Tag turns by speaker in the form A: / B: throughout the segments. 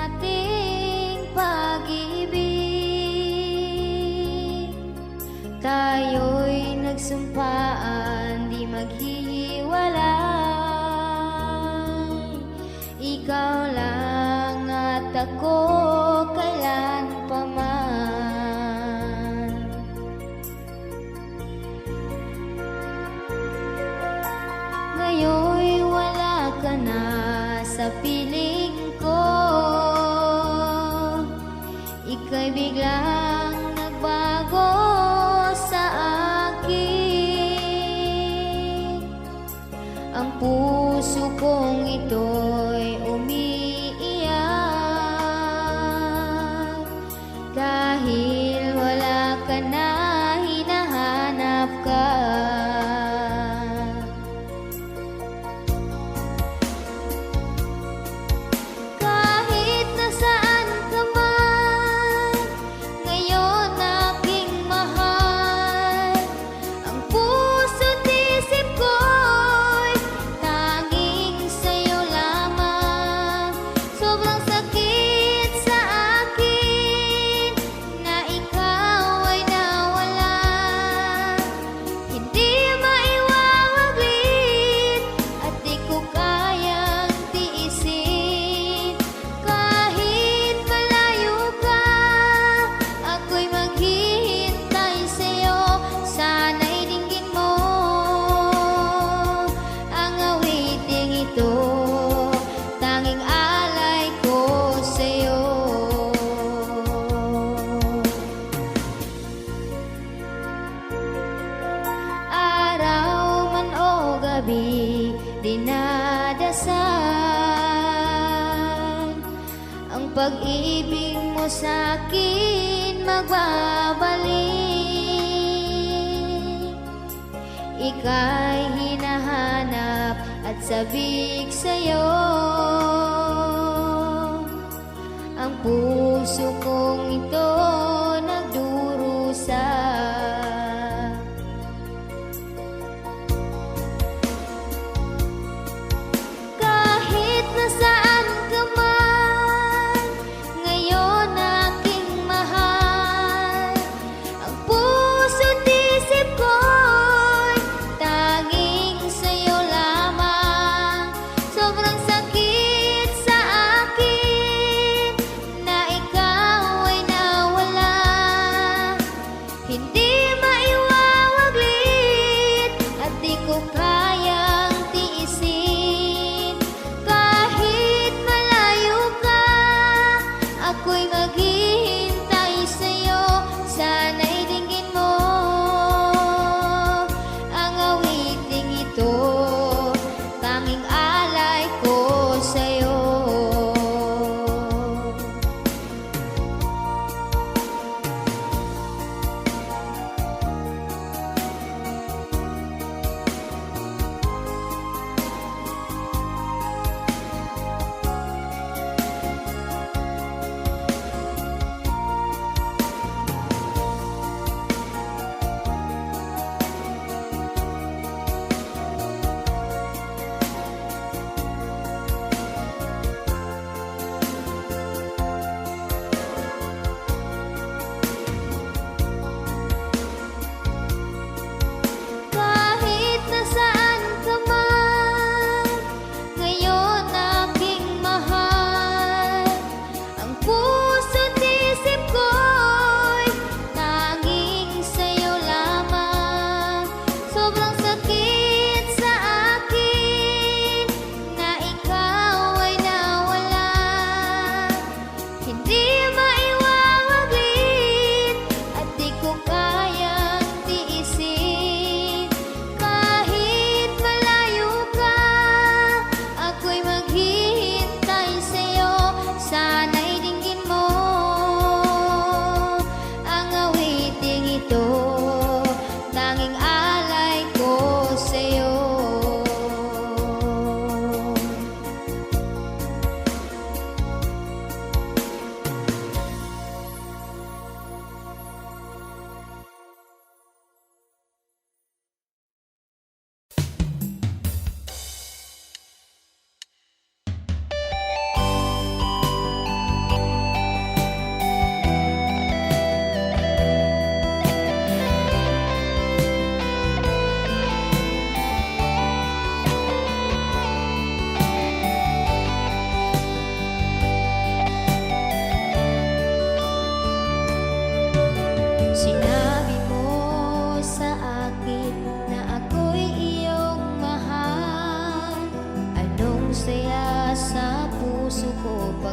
A: ating pag-ibig. Tayo'y nagsumpaan di maghihiwalay. Ikaw lang at ako kailan pa man. Ngayon'y wala ka na sa piling ko. Ika'y biglang nagbago sa akin. Ang puso kong ito'y umiiyak dahil wala ka na, hinahanap ka. Kahit nasaan ka man, ngayon aking mahal. Ang puso't isip ko'y tanging sa'yo lamang. Sobrang sakit sa akin na ikaw ay nawala. Hindi maiwawaglit at di ko kayang tiisin. Kahit malayo ka, ako'y maghihintay sa'yo. Sana'y dinggin mo ang awiting ito, tanging alay ko sa'yo. Araw man o gabi, dinadasal ang pag-ibig mo sa'kin magbabalik. Ika'y hinahanap at sabik sa'yo. Ang puso kong ito nagdurusa. Kahit nasaan ka man, ngayon aking mahal. Ang puso't isip ko'y tanging sa'yo lamang. Sobrang sakit sa akin na ikaw ay nawala.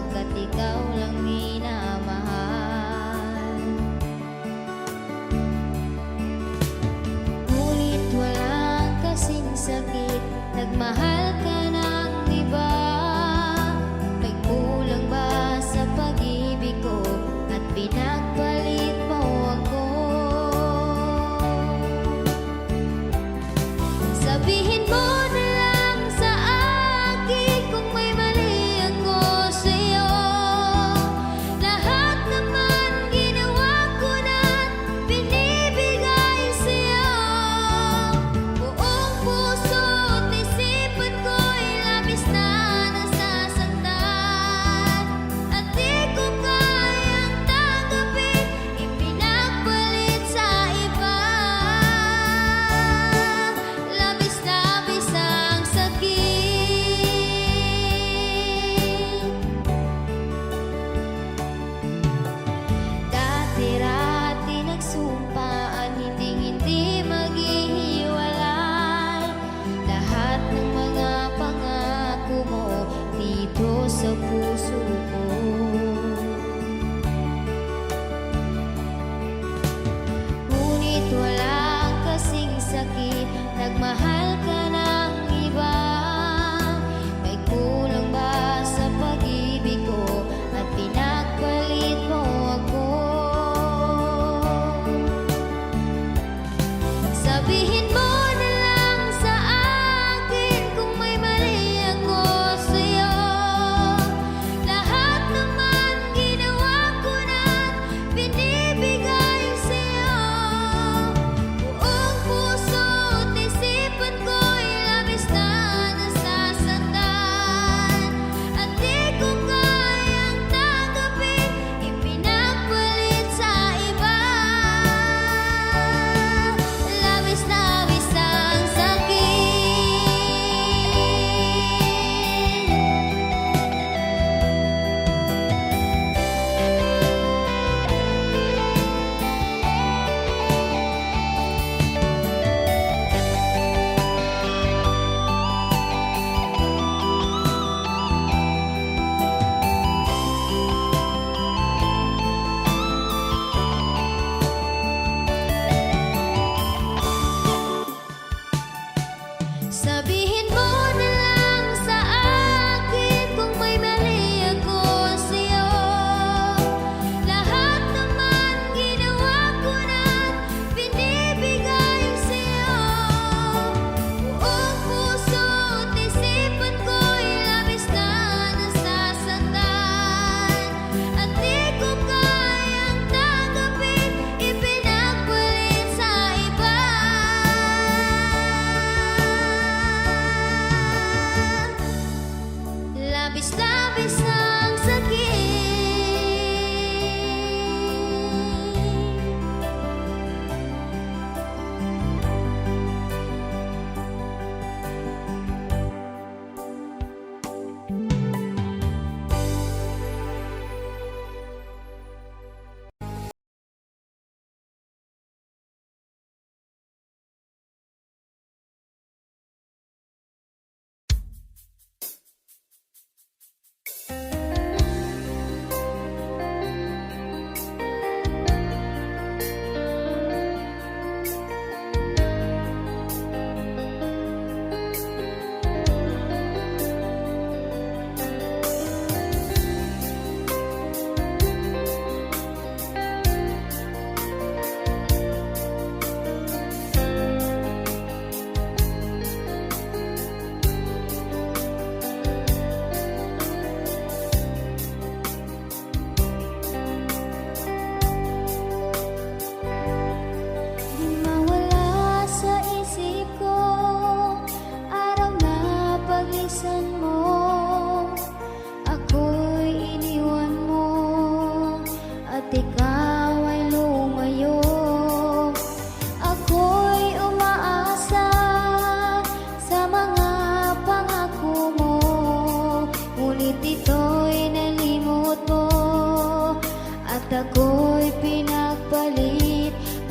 A: pagkat ikaw lang minamahal. Ngunit walang kasing sakit, nagmahal ka ng iba. May kulang ba sa pag-ibig ko at pinagpalit mo ako? Sabihin mo na lang sa akin kung may mali ako sa'yo. Lahat naman ginawa ko na binibigay sa'yo. Buong puso at isipan ko'y labis na nasasaktan, at di ko kayang tanggapin, ipinagpalit sa iba. Labis-labis ang sakit. Dati-rati nagsumpaan, hinding-hindi maghihiwalay. Lahat ng mga pangako mo dito sa puso ko. Ngunit walang kasing sakit, nagmahal ka ng iba. May kulang ba sa pag-ibig ko at pinagpalit mo ako? Sabihin mo na lang sa akin kung may mali ako sa'yo. Lahat naman ginawa ko na binibigay sa'yo. Buong puso at isipan ko'y labis na nasasaktan, at di ko kayang tanggapin, ipinagpalit sa iba. Labis-labis ang sakit. Sabihin mo na lang sa akin kung may mali ako sa'yo. Lahat naman ginawa ko na binibigay sa'yo. Buong puso at isipan ko'y labis na nasasaktan, at di ko kayang tanggapin, ipinagpalit sa iba. Labis-labis ang sakit.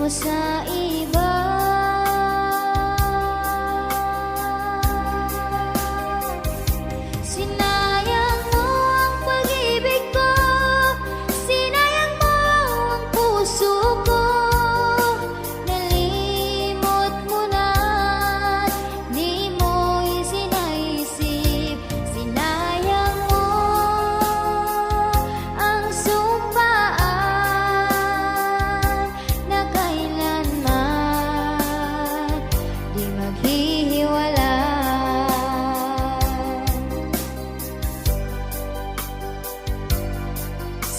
A: sa iba. Sinayang mo ang pag-ibig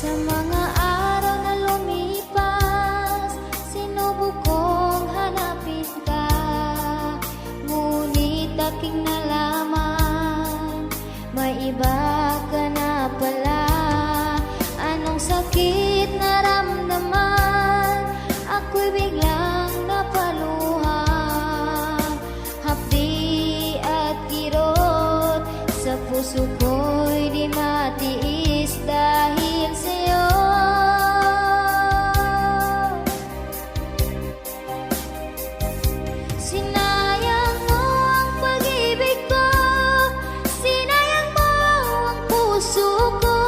A: Sa mga araw na lumipas, sinubok kong hanapin ka. Ngunit aking nalaman, may iba ka na pala. Anong sakit naramdaman, ako'y biglang napaluha. Hapdi at kirot, sa puso ko'y di matiis dahil sa'yo. Sinayang mo ang pag-ibig ko, sinayang mo ang puso ko.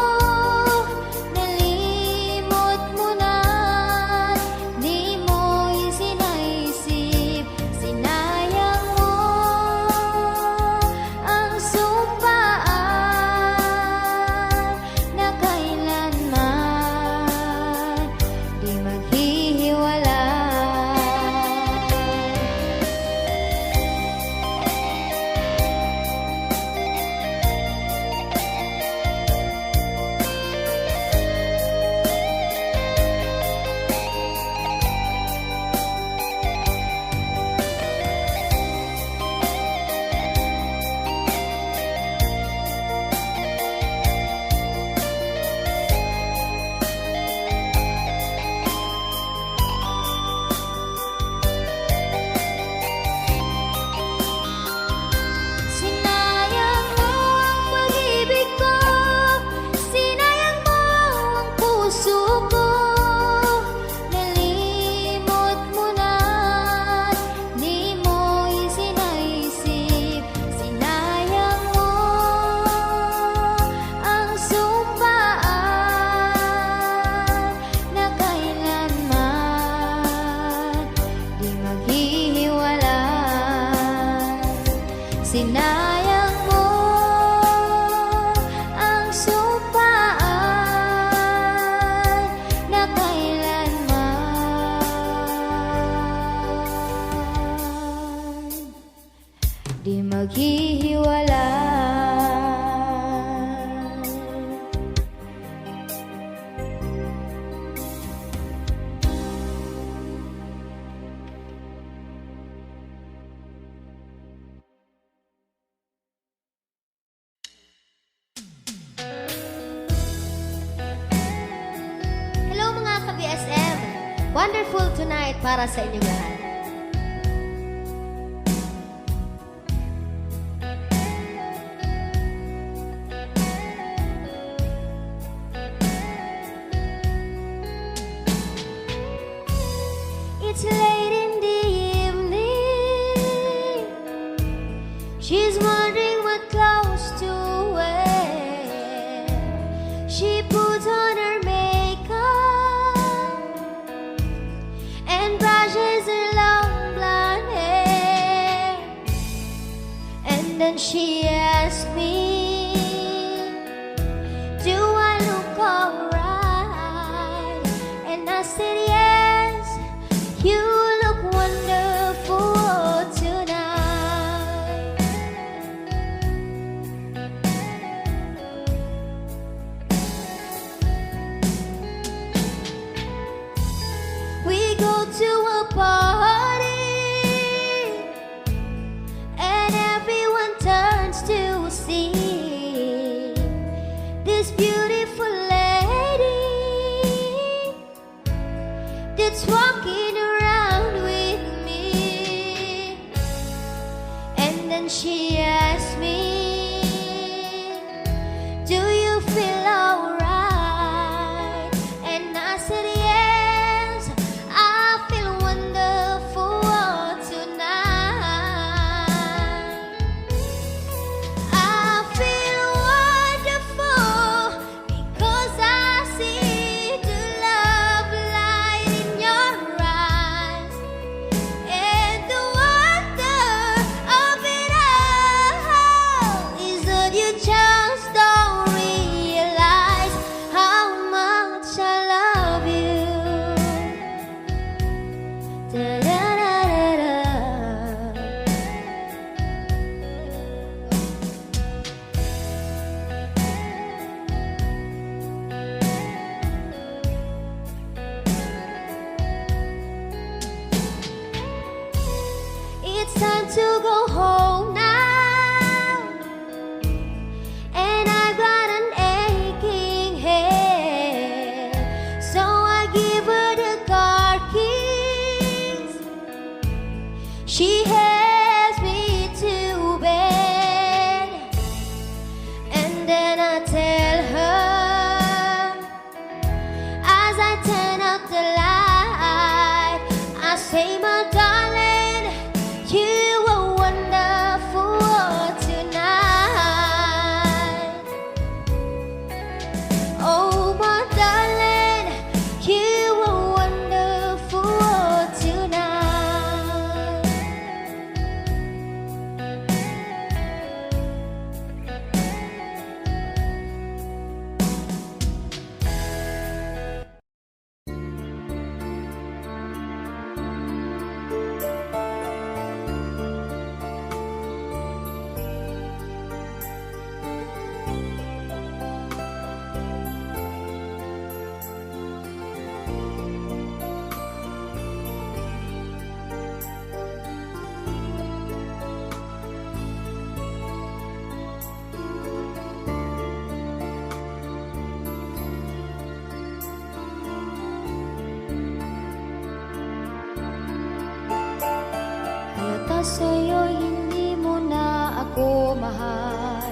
A: Nalimot mo na, di mo isinaisip. Sinayang mo ang sumpaan na kailanman di maghihiwalay. Sinayang mo ang pag-ibig ko, sinayang mo ang puso ko. Nalimot mo na, di mo isinaisip. Sinayang mo ang sumpaan na kailanman di maghihiwalay. Sinayang mo ang sumpaan na kailanman di maghihiwalay. Hello mga ka-BSM! Wonderful tonight para sa inyong lahat. It's late in the evening. She's wondering what clothes to wear. She puts on her makeup and brushes her long blonde hair. And then she asks me, do I look alright? And I said yes, you look wonderful tonight. We go to a party and everyone turns to see this beautiful lady that's walking around with me. And then she asked me, do you feel alright? And I said yes, I feel wonderful tonight. I feel wonderful because I see the love light in your She has me to bed, and then I tell her as I turn out the light, I say, my darling, you were wonderful tonight. Oh, my darling, you were wonderful tonight. Halata sa'yo, hindi mo na ako mahal.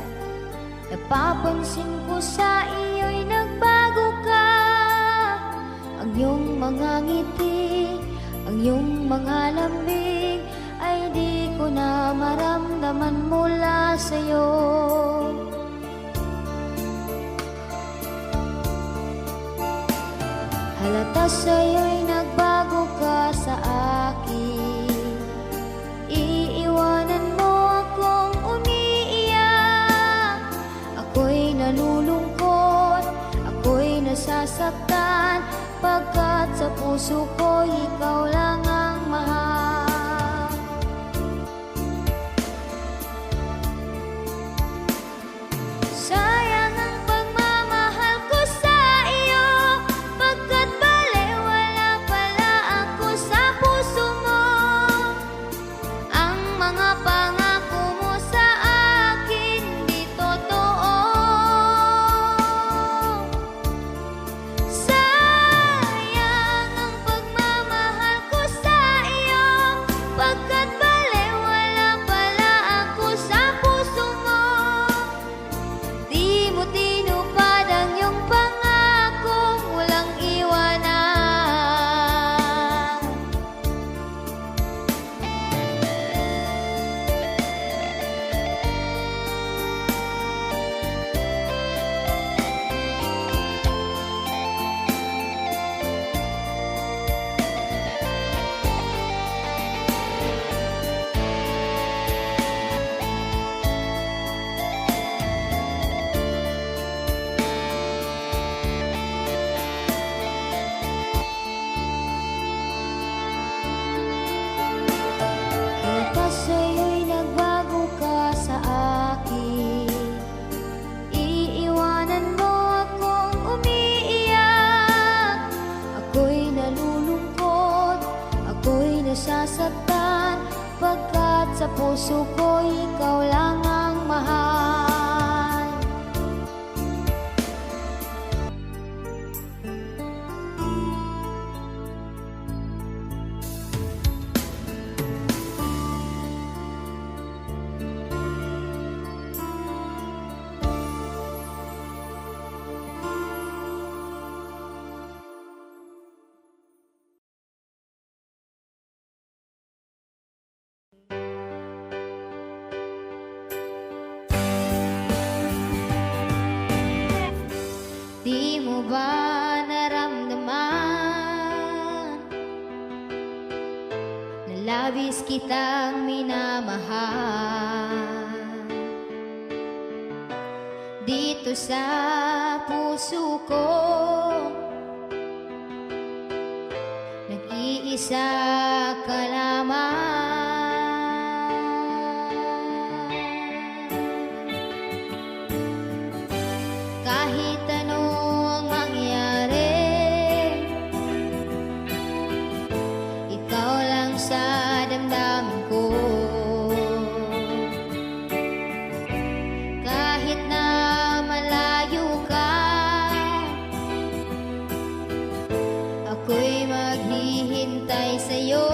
A: Napapansin ko sa iyo'y nagbago ka. Ang iyong mga ngiti, ang iyong mga lambing ay di ko na maramdaman mula sa'yo. Halata sa'yo'y nagbago ka sa akin. Iiwanan mo akong umiiyak. Ako'y nalulungkot, ako'y nasasaktan, pagkat sa puso ko ikaw lang ang mahal. Sayang ang pagmamahal ko sa iyo, pagkat balewala pala ako sa puso mo. Ang mga pangako mo sa akin di totoo. Sayang ang pagmamahal ko sa iyo, pagkat balewala pala ako sa puso mo. Di mo tinupad ang iyong pangakong walang iwanan. Halata sa'yo'y nagbago ka sa akin. Iiwanan mo akong umiiyak. Ako'y nalulungkot, ako'y nasasaktan, pagkat sa puso ko ikaw lang ang mahal. Di mo ba naramdaman na labis kitang minamahal? Dito sa puso ko nag-iisa ka lamang. Kahit ano ang mangyari, ikaw lang sa damdamin ko. Kahit na malayo ka, ako'y maghihintay sa'yo.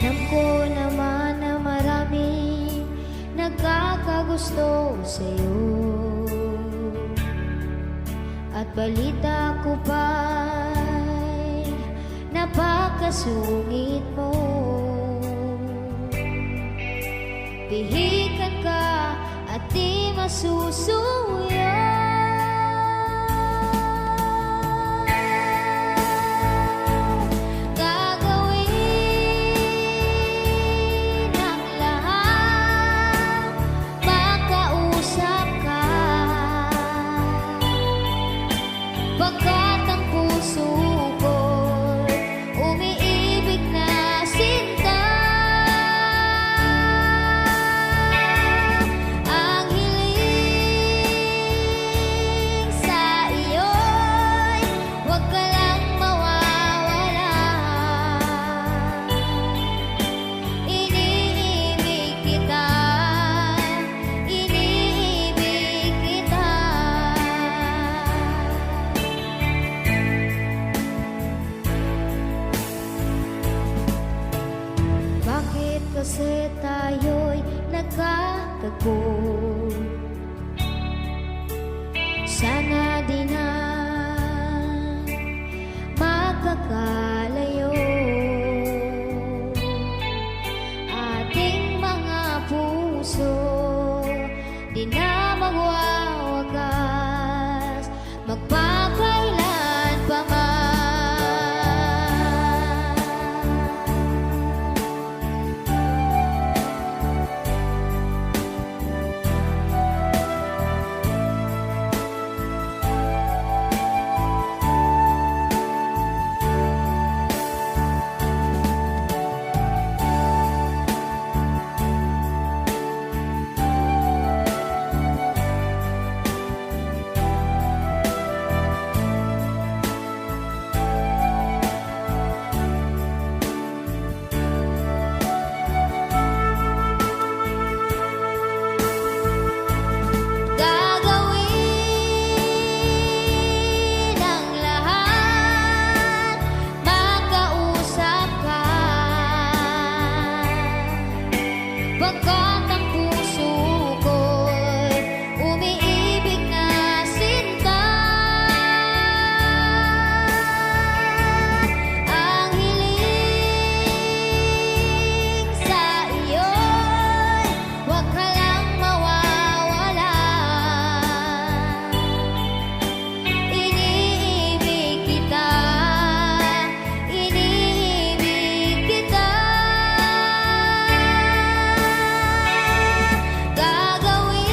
A: Alam ko naman na maraming nagkakagusto sa'yo, at balita ko pa'y napakasungit mo. Pihikan ka at di masusuya. Gagawin ang lahat, makausap ka, pagkat ang puso ko'y umiibig na sinta. Ang hiling sa iyo'y huwag ka lang mawawala. Iniibig kita, iniibig kita. Bakit kasi tayo'y nagkatagpo? Sana di na magkakalayo. Ating mga puso di na magwawakas, magpakailan pa man. Gagawin ang lahat, makausap ka, pagkat ang puso ko'y umiibig na sinta. Ang hiling sa iyo'y huwag ka lang mawawala. Iniibig kita, iniibig kita. Gagawin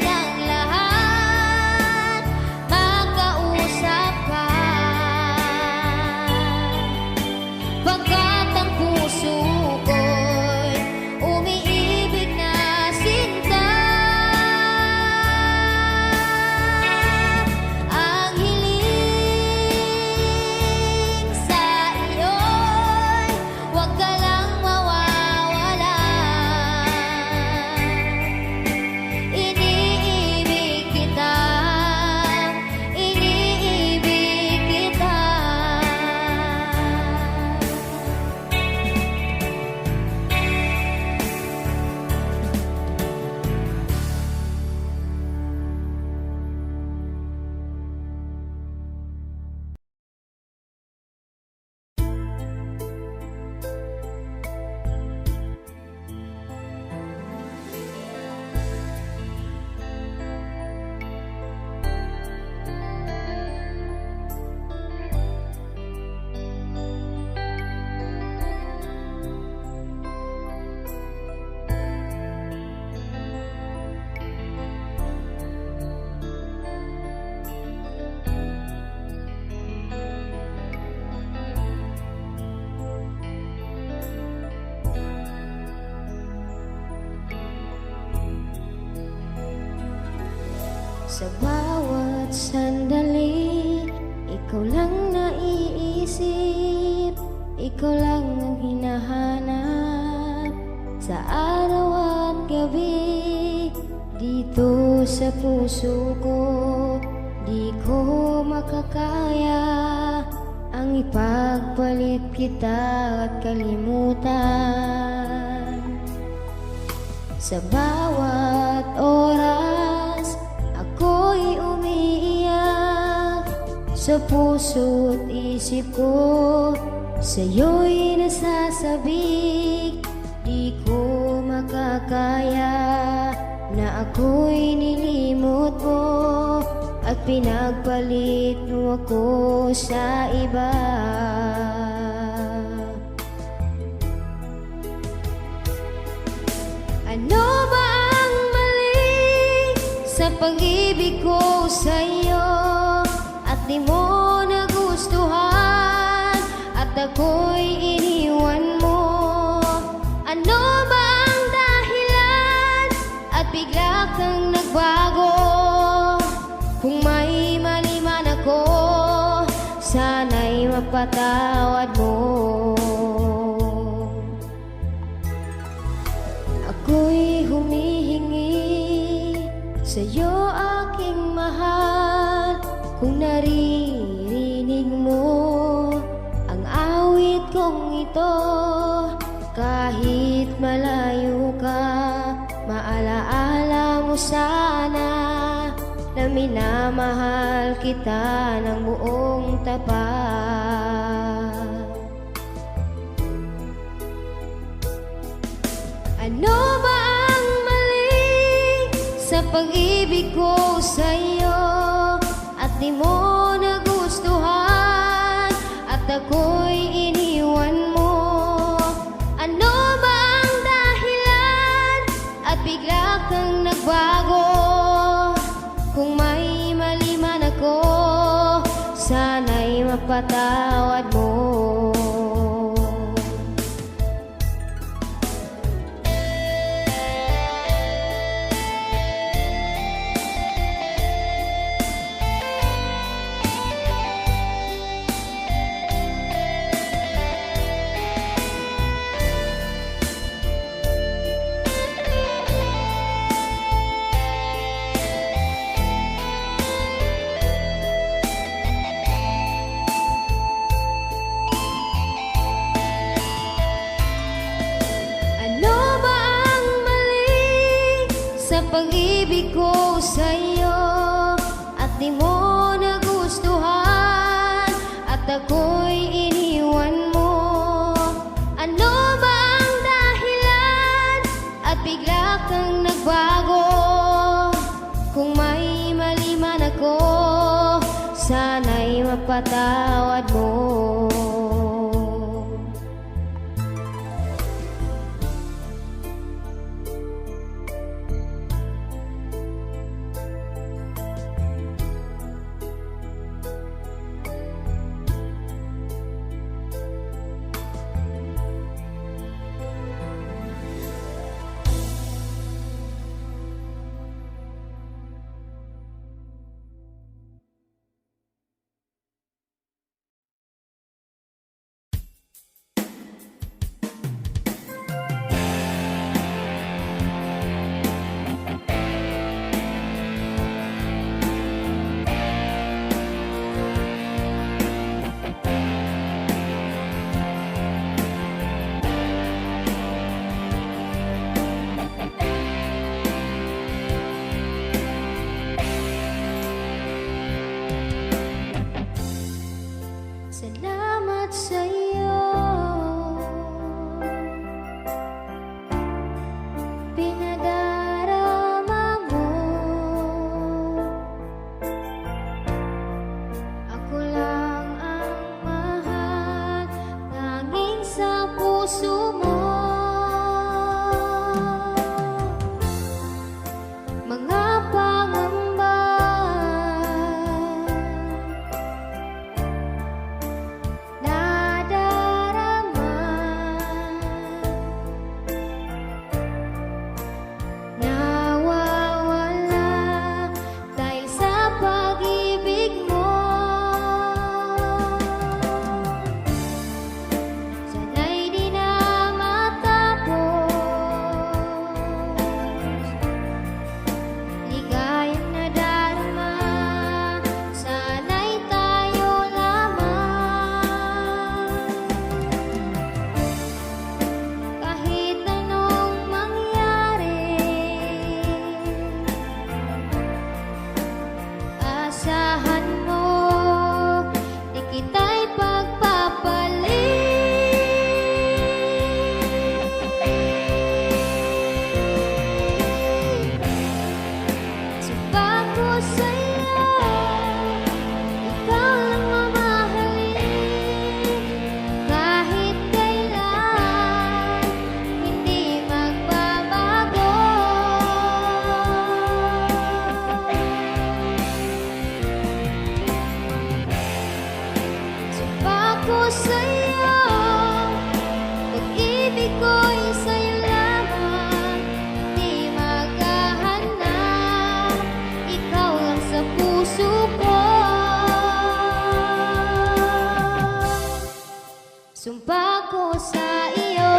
A: ang lahat, makausap ka, pagkat ang puso ko'y umiibig na sinta. Ang hiling sa iyo'y huwag ka lang mawawala. Iniibig kita, iniibig kita. Sa bawat sandali, ikaw lang naiisip, ikaw lang ang hinahanap. Sa araw at gabi, dito sa puso ko, di ko makakaya ang ipagpalit Pilit kita at kalimutan. Sa bawat oras ako'y umiiyak. Sa puso't isip ko sa'yo'y nasasabik. Di ko makakaya na ako'y nilimot mo at pinagpalit mo ako sa iba. Ano ba ang mali sa pag-ibig ko sa'yo at di mo nagustuhan at ako'y iniwan mo? Ano ba ang dahilan at bigla kang nagbago? Kung may mali man ako, sana'y mapatawad mo. Ako'y humihingi sa'yo, aking mahal. Kung naririnig mo ang awit kong ito, kahit malayo ka, maalaala mo sana na minamahal kita ng buong tapat. Ano ba ang mali sa pag-ibig ko sa'yo at di mo nagustuhan at ako'y iniwan mo? Ano ba ang dahilan at bigla kang nagbago? Kung may mali man ako, sana'y mapatawad mo. Sa pag-ibig ko sa'yo at di mo nagustuhan at ako'y iniwan mo? Ano ba ang dahilan at bigla kang nagbago? Kung may mali man ako, sana'y mapatawad mo. Salamat sa'yo, pinadarama mo. Ako lang ang mahal, tanging sa puso mo. Mga pangamba nadarama, nawawala dahil sa pag-ibig mo. Sana'y di na ko sa'yo, pag-ibig ko'y sa'yo lamang, di maghahanap, ikaw lang sa puso ko. Sumpa ko sa iyo.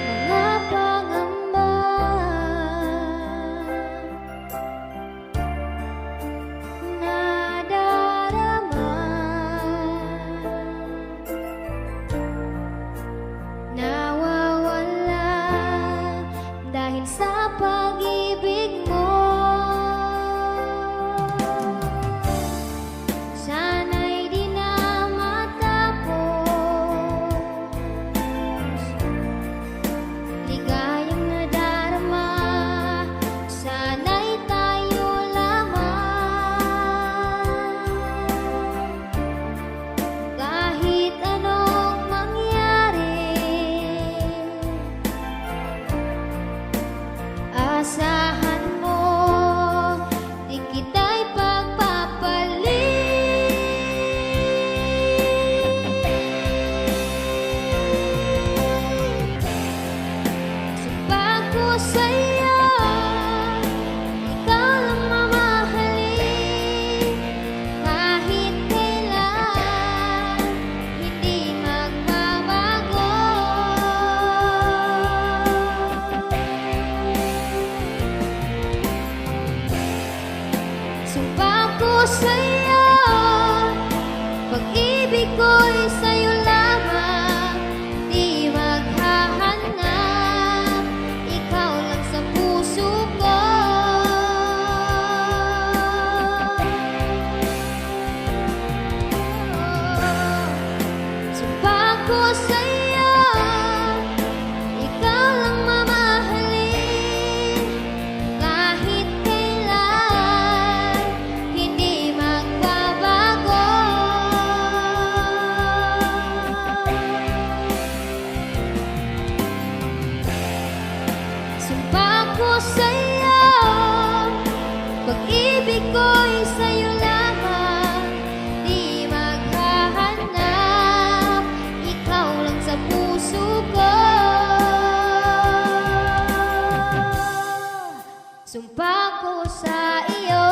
A: Mga pangamba nadarama, nawawala dahil sa pag-ibig mo. Sana'y di na matapos, ligayang nadarama, sana'y tayo lamang. Kahit anong mangyari, asahan mo, di kita'y pagpapalit. Sumpa ko sa'yo, ikaw lang mamahalin, kahit kailan, hindi magbabago. Sumpa ko sa'yo, pag-ibig ko'y sa'yo lamang, di maghahanap, ikaw lang sa puso ko. Sumpa ko sa'yo, ikaw lang mamahalin, kahit kailan, hindi magbabago. Sumpa ko sa'yo, pag-ibig ko'y sa'yo lamang, di maghahanap, ikaw lang sa puso ko. Sumpa ko sa iyo.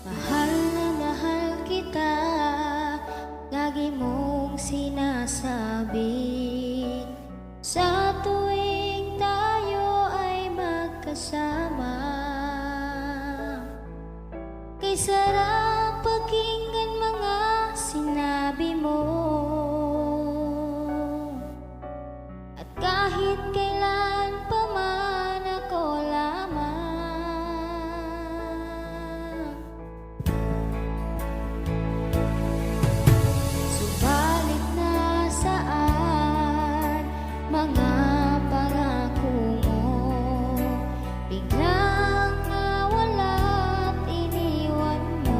A: Mahal na mahal kita, lagi mong sinasabi, sa tuwing tayo ay magkasama. Kay sarap pakinggan mga sinabi mo, at kahit kailan pa man ako lamang. Subalit nasaan mga pangako mo, biglang nawala at iniwan mo.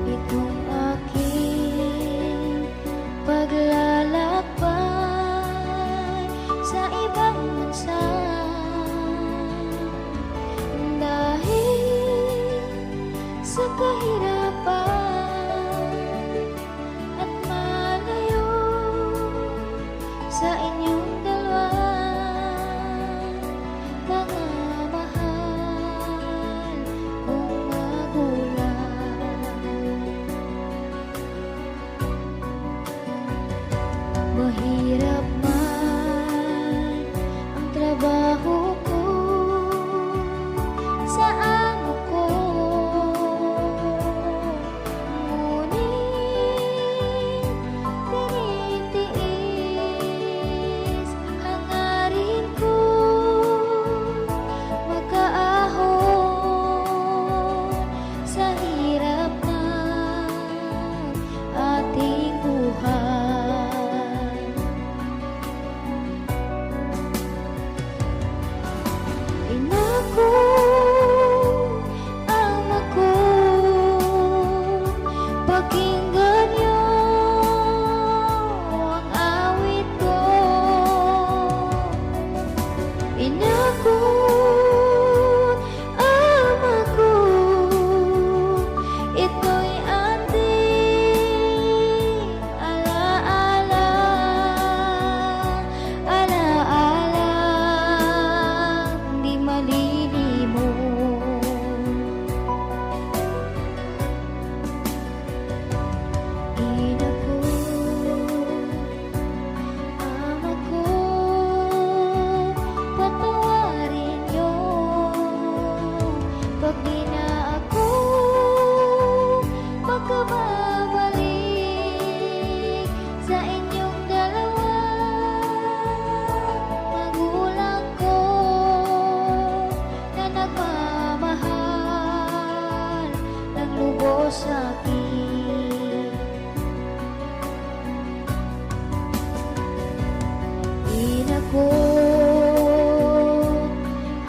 A: Itong aking paglalakbay sa ibang bansa, dahil sa kahirapan at malayo sa inyong dalawa, mga mahal kong magulang. Mahirap man ang trabaho ko sa amo ko, ngunit tinitiis hangarin ko makaahon sa hirap ng ating buhay. Inako, ama ko, pakinggan niyo ang awit ko. Inako, ama ko, ito'y ating alaala, alaalang di malilimot. Ina ko, ama ko, patawarin niyo pag di na ako makababalik sa inyong dalawa, magulang ko na nagmamahal ng lubos sa'kin. Ina ko,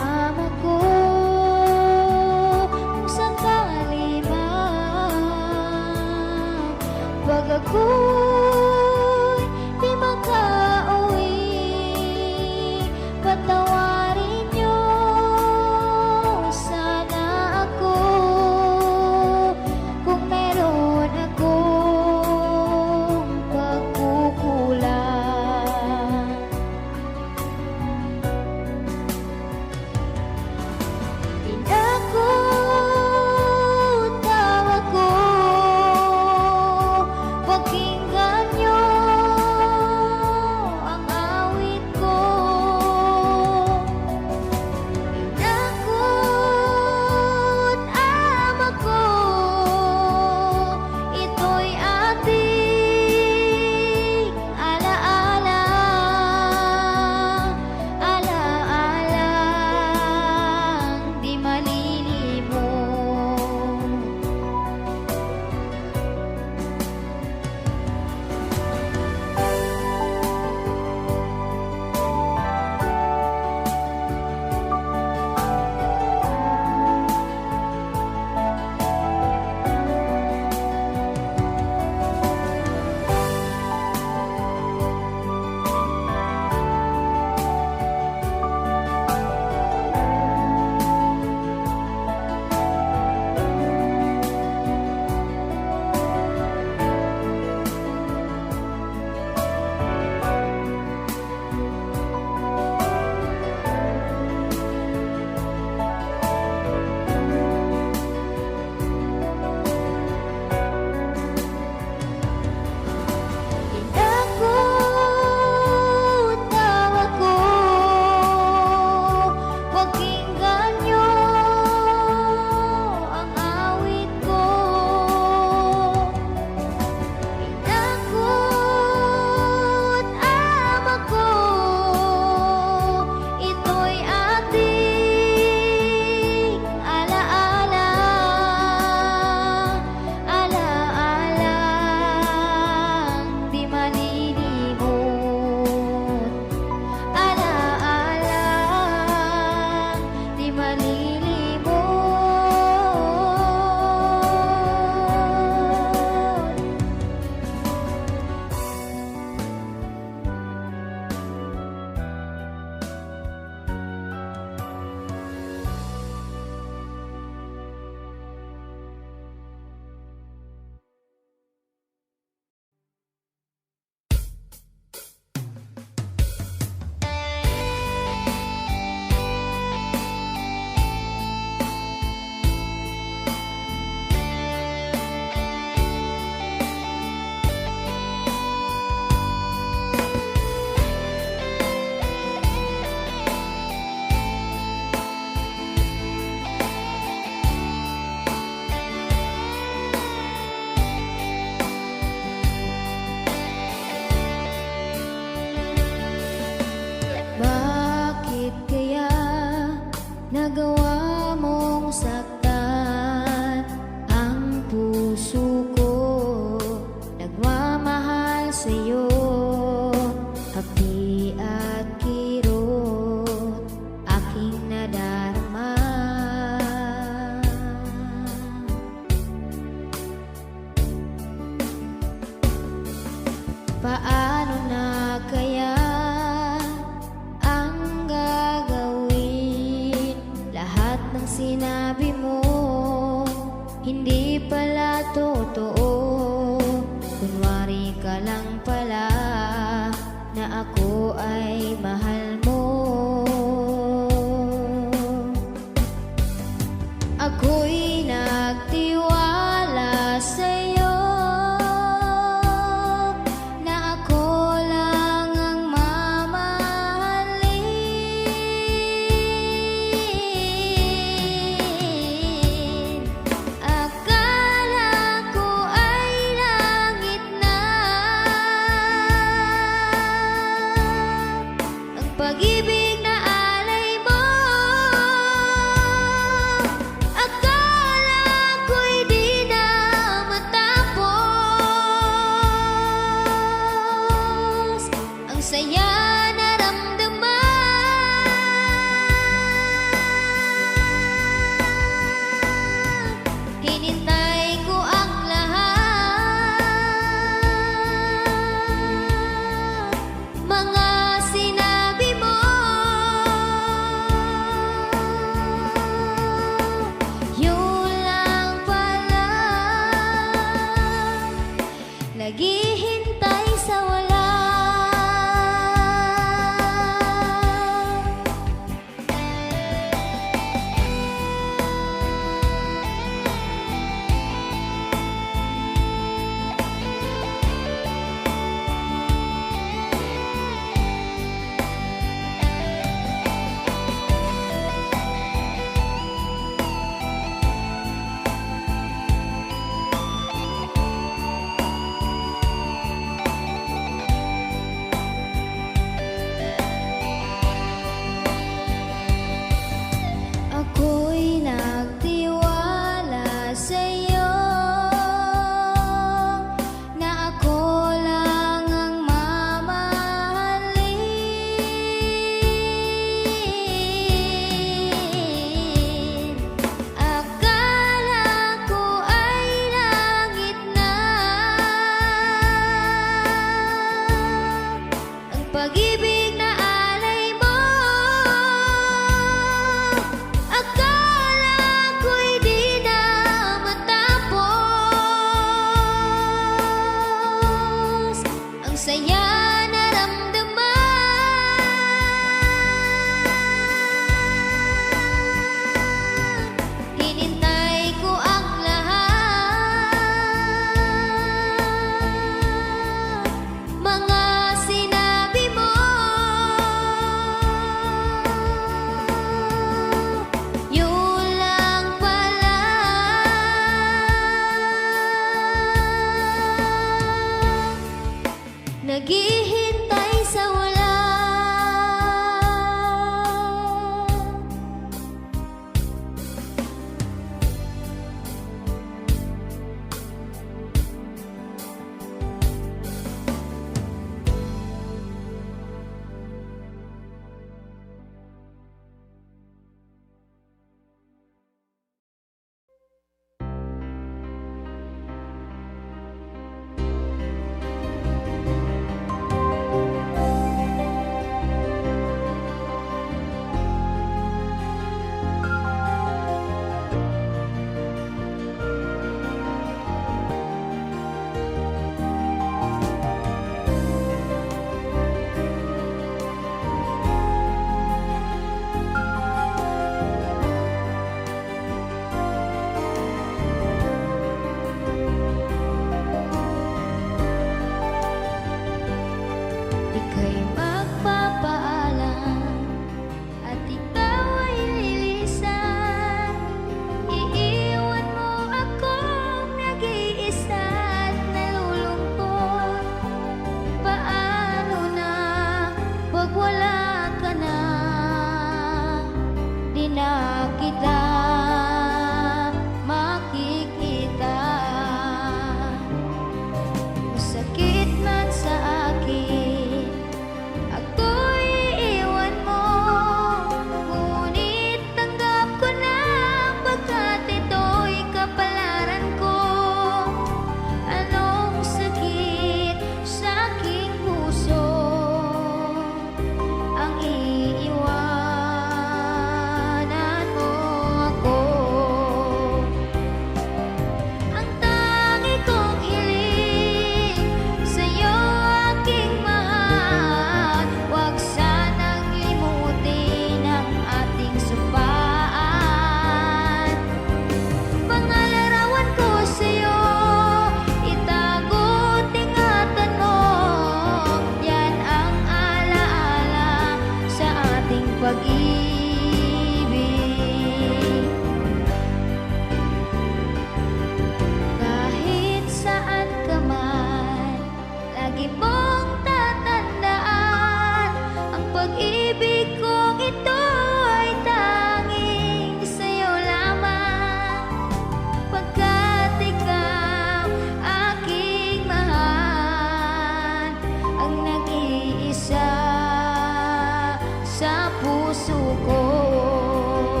A: ama ko, kung sakali man pag ako'y di makauwi, patawarin niyo sana ako kung Paano na kaya ang gagawin? Lahat ng sinabi mo hindi pala totoo. Kunwari ka lang pala na ako ay mahal mo. Ako'y nagtiwala sa'yo na ako lang ang mamahalin. Akala ko ay langit na ang pag-ibig na alay mo. Akala ko'y di na matapos ang saya naramdaman. Hinintay ko ang lahat, mga sinabi mo. Yun lang pala, naghihintay sa wala.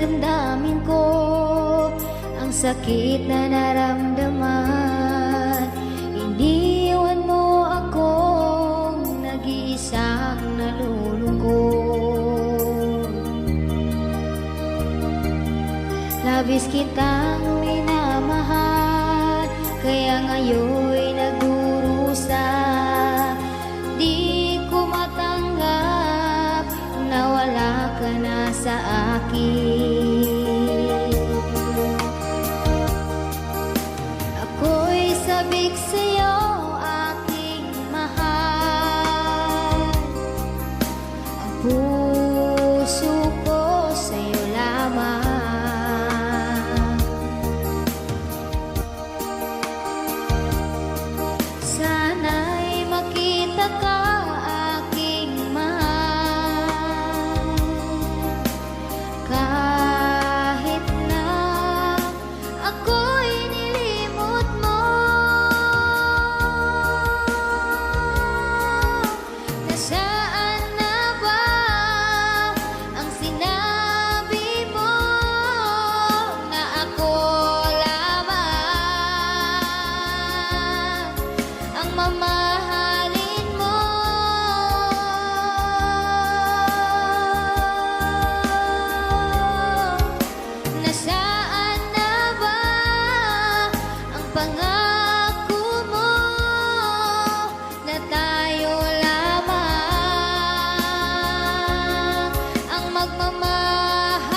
A: damdamin ko ang sakit na naramdaman. Iniwan mo akong nag-iisang nalulungkot. Labis kitang minamahal, kaya ngayon'y nagdurusa. Di ko matanggap na wala ka na sa akin. Ako'y sabik sa'yo, aking mahal. Ang puso ko sa'yo lamang. Sana'y makita ka, aking mahal. Kahit na ako'y nilimot mo, nasaan na ba ang sinabi mo na ako lamang ang mamahalin mo? Nasaan na ba ang pangako mo na tayo lamang ang magmamahalan?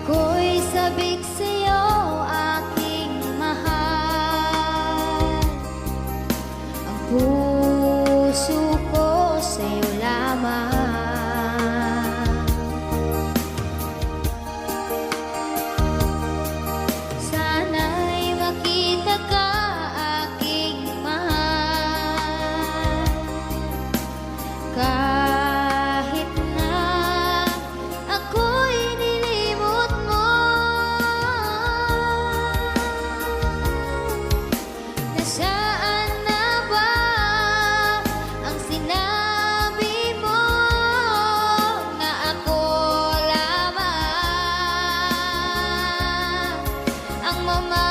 A: Ako'y sabik sa'yo, aking mahal. Ang puso ko sa'yo lamang. Sana'y makita ka, aking mahal. Kahit na ako'y nilimot mo, nasaan na ba ang sinabi mo na ako lamang ang mamahalin?